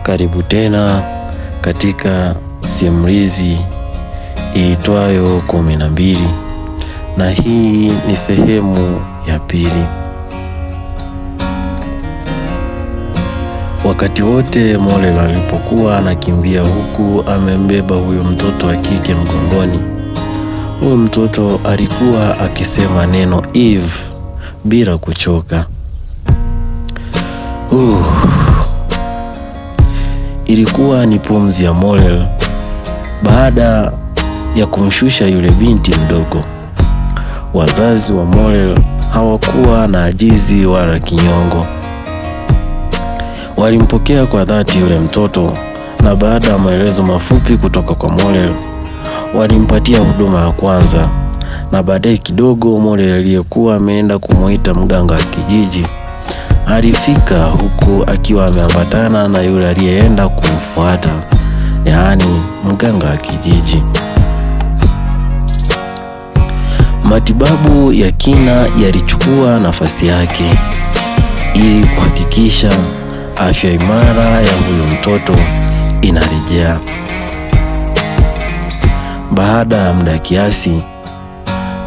Karibu tena katika simulizi iitwayo 12, na hii ni sehemu ya pili. Wakati wote Morel alipokuwa anakimbia huku amembeba huyo mtoto wa kike mgongoni, huyo mtoto alikuwa akisema neno Eve bila kuchoka. Ilikuwa ni pumzi ya Morel baada ya kumshusha yule binti mdogo. Wazazi wa Morel hawakuwa na ajizi wala kinyongo. Walimpokea kwa dhati yule mtoto, na baada ya maelezo mafupi kutoka kwa Morel, walimpatia huduma ya kwanza. Na baadaye kidogo, Morel aliyekuwa ameenda kumuita mganga wa kijiji alifika huku akiwa ameambatana na yule aliyeenda kumfuata, yaani mganga wa kijiji. Matibabu ya kina yalichukua nafasi yake ili kuhakikisha afya imara ya huyo mtoto inarejea. Baada ya muda kiasi,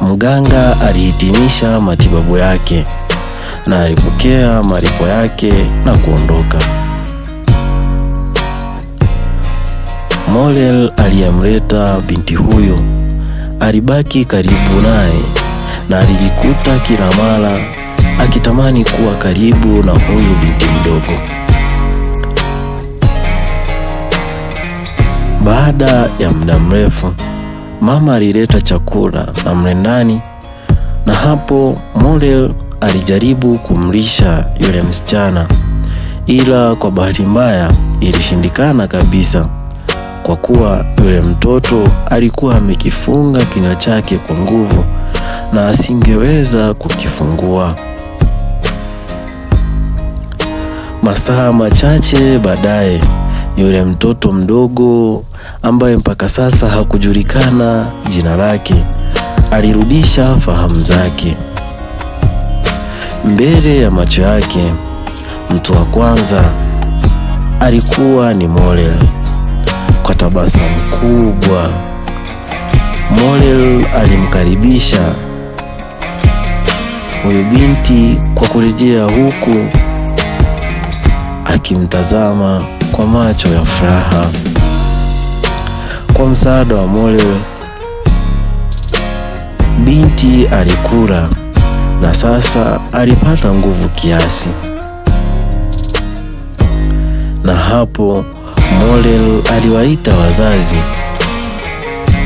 mganga alihitimisha matibabu yake na alipokea malipo yake na kuondoka. Morel aliyemleta binti huyo alibaki karibu naye na alijikuta kila mara akitamani kuwa karibu na huyu binti mdogo. Baada ya muda mrefu, mama alileta chakula na mle ndani, na hapo Morel alijaribu kumlisha yule msichana, ila kwa bahati mbaya ilishindikana kabisa, kwa kuwa yule mtoto alikuwa amekifunga kinywa chake kwa nguvu na asingeweza kukifungua. Masaa machache baadaye, yule mtoto mdogo ambaye mpaka sasa hakujulikana jina lake alirudisha fahamu zake. Mbele ya macho yake, mtu wa kwanza alikuwa ni Morel. Kwa tabasamu kubwa, Morel alimkaribisha huyu binti kwa kurejea, huku akimtazama kwa macho ya furaha. Kwa msaada wa Morel, binti alikula na sasa alipata nguvu kiasi. Na hapo Morel aliwaita wazazi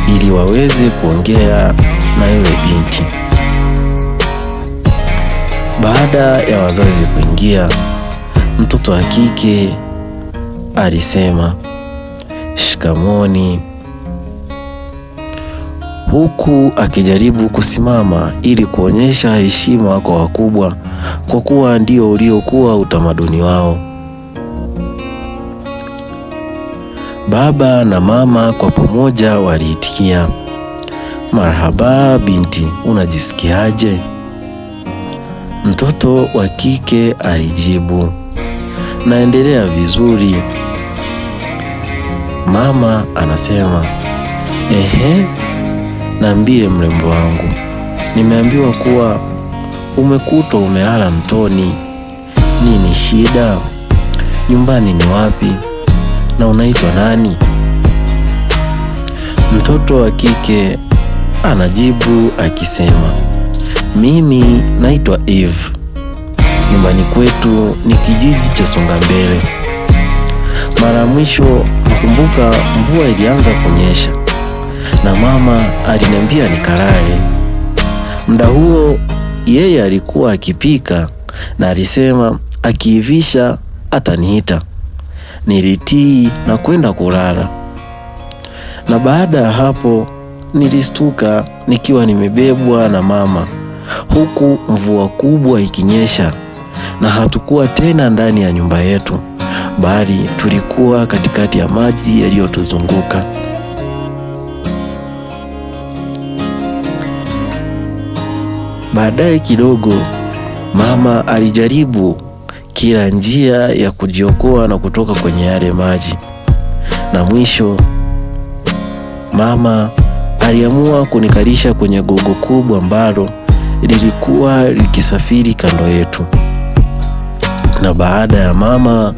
ili waweze kuongea na yule binti. Baada ya wazazi kuingia, mtoto wa kike alisema shikamoni, huku akijaribu kusimama ili kuonyesha heshima kwa wakubwa, kwa kuwa ndio uliokuwa utamaduni wao. Baba na mama kwa pamoja waliitikia, marhaba binti, unajisikiaje? Mtoto wa kike alijibu, naendelea vizuri. Mama anasema, niambie mrembo wangu, nimeambiwa kuwa umekutwa umelala mtoni. Nini shida? Nyumbani ni wapi? Na unaitwa nani? Mtoto wa kike anajibu akisema, mimi naitwa Eve. Nyumbani kwetu ni kijiji cha Songambele. Mara mwisho nakumbuka mvua ilianza kunyesha na mama aliniambia nikalale. Muda huo yeye alikuwa akipika na alisema akiivisha ataniita. Nilitii na kwenda kulala. Na baada ya hapo nilistuka nikiwa nimebebwa na mama, huku mvua kubwa ikinyesha, na hatukuwa tena ndani ya nyumba yetu, bali tulikuwa katikati ya maji yaliyotuzunguka. Baadaye kidogo, mama alijaribu kila njia ya kujiokoa na kutoka kwenye yale maji. Na mwisho mama aliamua kunikalisha kwenye gogo kubwa ambalo lilikuwa likisafiri kando yetu. Na baada ya mama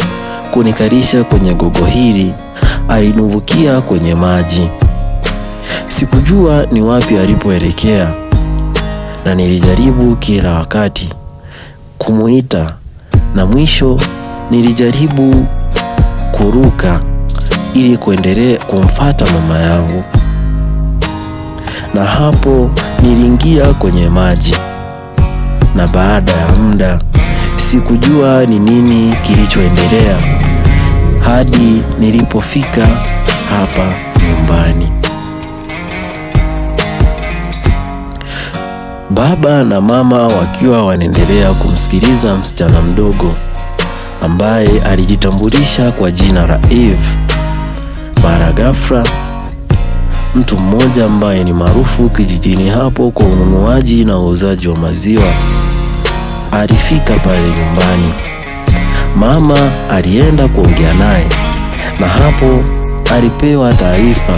kunikalisha kwenye gogo hili, alinivukia kwenye maji. Sikujua ni wapi alipoelekea, na nilijaribu kila wakati kumuita, na mwisho nilijaribu kuruka ili kuendelea kumfuata mama yangu. Na hapo niliingia kwenye maji, na baada ya muda sikujua ni nini kilichoendelea hadi nilipofika hapa nyumbani. Baba na mama wakiwa wanaendelea kumsikiliza msichana mdogo ambaye alijitambulisha kwa jina la Eve. Mara ghafla mtu mmoja ambaye ni maarufu kijijini hapo kwa ununuaji na uuzaji wa maziwa alifika pale nyumbani. Mama alienda kuongea naye, na hapo alipewa taarifa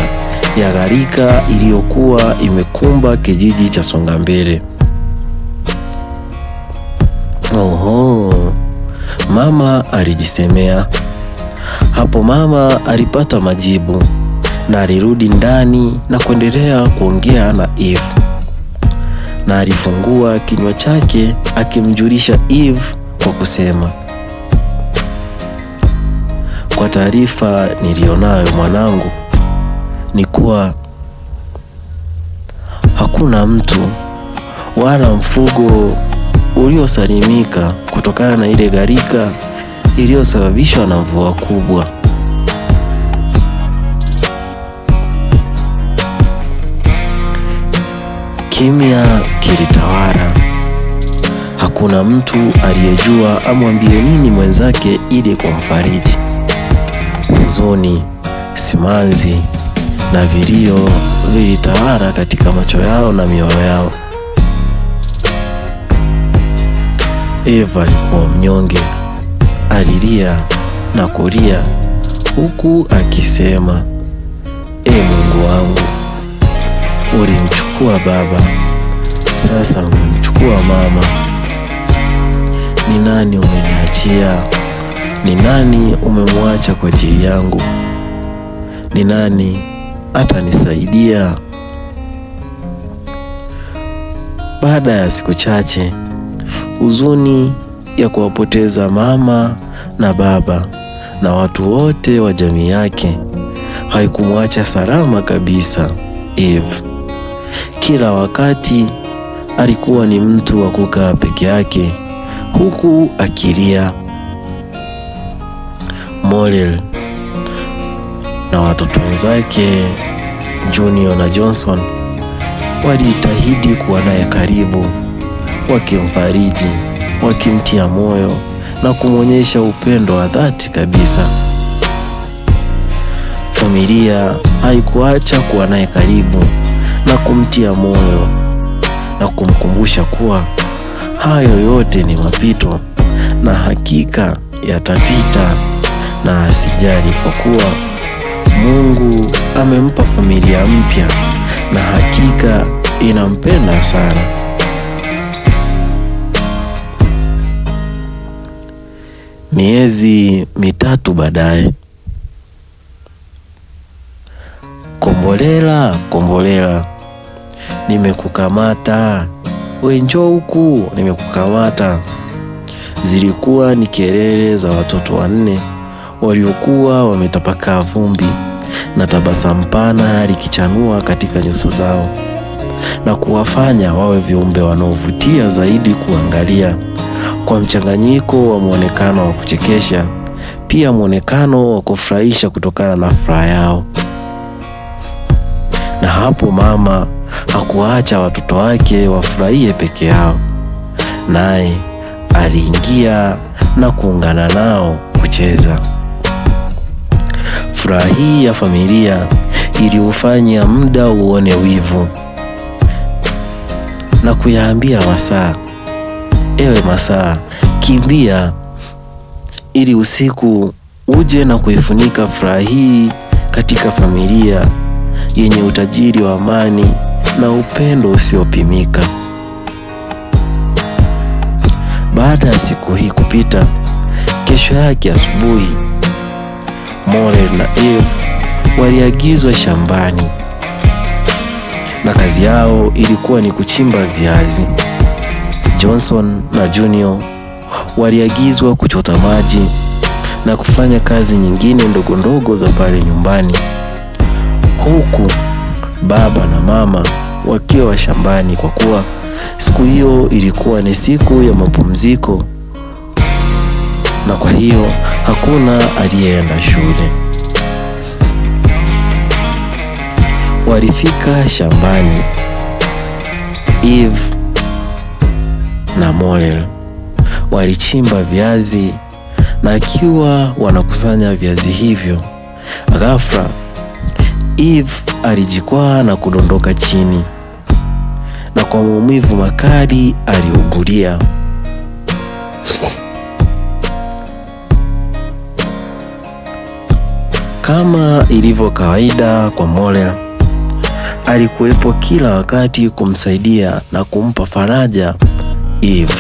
ya gharika iliyokuwa imekumba kijiji cha Songambele. Oho, mama alijisemea. Hapo mama alipata majibu na alirudi ndani na kuendelea kuongea na Eve. Na alifungua kinywa chake akimjulisha Eve kwa kusema, kwa taarifa nilionayo mwanangu, ni kuwa hakuna mtu wala mfugo uliosalimika kutokana na ile gharika iliyosababishwa na mvua kubwa. Kimya kilitawala. Hakuna mtu aliyejua amwambie nini mwenzake ili kumfariji. Huzuni, simanzi na vilio vilitawala katika macho yao na mioyo yao. Eva alikuwa mnyonge, alilia na kulia huku akisema, Mungu wangu, ulimchukua baba, sasa umemchukua mama. Ni nani umeniachia? Ni nani umemwacha kwa ajili yangu? Ni nani atanisaidia? Baada ya siku chache, huzuni ya kuwapoteza mama na baba na watu wote wa jamii yake haikumwacha salama kabisa Eve. Kila wakati alikuwa ni mtu wa kukaa peke yake huku akilia. Morel na watoto wenzake Junior na Johnson walijitahidi kuwa naye karibu, wakimfariji, wakimtia moyo na kumwonyesha upendo wa dhati kabisa. Familia haikuacha kuwa naye karibu na kumtia moyo na kumkumbusha kuwa hayo yote ni mapito na hakika yatapita, na asijali kwa kuwa Mungu amempa familia mpya na hakika inampenda sana. Miezi mitatu baadaye. Kombolela, kombolela, nimekukamata, we njoo huku, nimekukamata. Zilikuwa ni kelele za watoto 4 waliokuwa wametapakaa vumbi, na tabasamu pana likichanua katika nyuso zao na kuwafanya wawe viumbe wanaovutia zaidi kuangalia, kwa mchanganyiko wa muonekano wa kuchekesha, pia muonekano wa kufurahisha kutokana na furaha yao. Na hapo mama hakuacha watoto wake wafurahie peke yao, naye aliingia na kuungana nao kucheza. Furaha hii ya familia iliufanya muda uone wivu na kuyaambia masaa, ewe masaa, kimbia, ili usiku uje na kuifunika furaha hii katika familia yenye utajiri wa amani na upendo usiopimika. Baada ya siku hii kupita, kesho yake asubuhi, Morel na Eve waliagizwa shambani, na kazi yao ilikuwa ni kuchimba viazi. Johnson na Junior waliagizwa kuchota maji na kufanya kazi nyingine ndogo ndogo za pale nyumbani, huku baba na mama wakiwa shambani, kwa kuwa siku hiyo ilikuwa ni siku ya mapumziko, na kwa hiyo hakuna aliyeenda shule. Walifika shambani. Eve na Morel walichimba viazi, na akiwa wanakusanya viazi hivyo, ghafla Eve alijikwaa na kudondoka chini, na kwa maumivu makali aliugulia. Kama ilivyo kawaida kwa Morel, alikuwepo kila wakati kumsaidia na kumpa faraja Eve.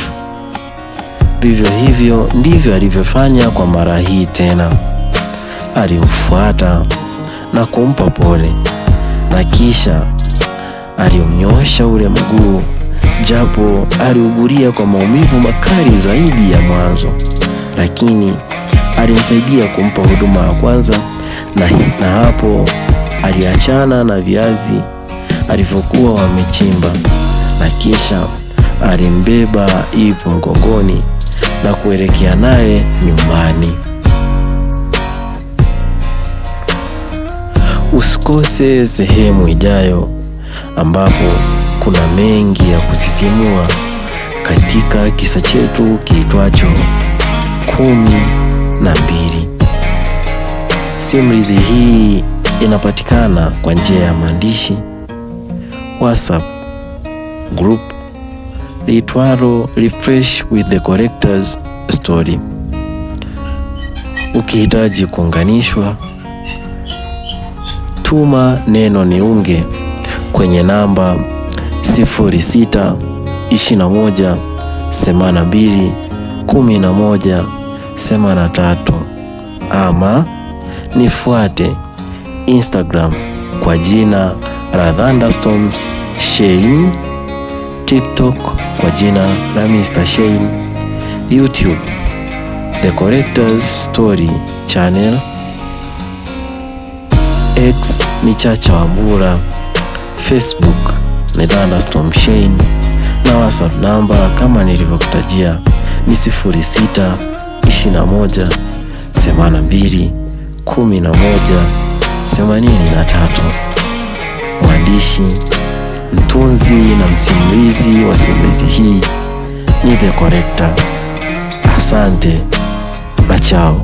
Vivyo hivyo ndivyo alivyofanya kwa mara hii tena. Alimfuata na kumpa pole, na kisha alimnyoosha ule mguu, japo aliugulia kwa maumivu makali zaidi ya mwanzo, lakini alimsaidia kumpa huduma ya kwanza, na hapo aliachana na viazi alivyokuwa wamechimba, na kisha alimbeba Eve mgongoni na kuelekea naye nyumbani. Usikose sehemu ijayo, ambapo kuna mengi ya kusisimua katika kisa chetu kiitwacho 12. Simulizi hii inapatikana kwa njia ya maandishi WhatsApp group liitwalo Refresh with the Correctors Story. Ukihitaji kuunganishwa, tuma neno niunge kwenye namba 0621821183 ama nifuate Instagram kwa jina la Thunderstorms Shane, TikTok kwa jina la Mr. Shane, YouTube The Correctors Story Channel, X ni Chacha Wambura, Facebook ni Thunderstorm Shane, na WhatsApp namba kama nilivyokutajia ni 0621821183. Mwandishi, mtunzi na msimulizi wa simulizi hii ni The Corrector. Asante na chao.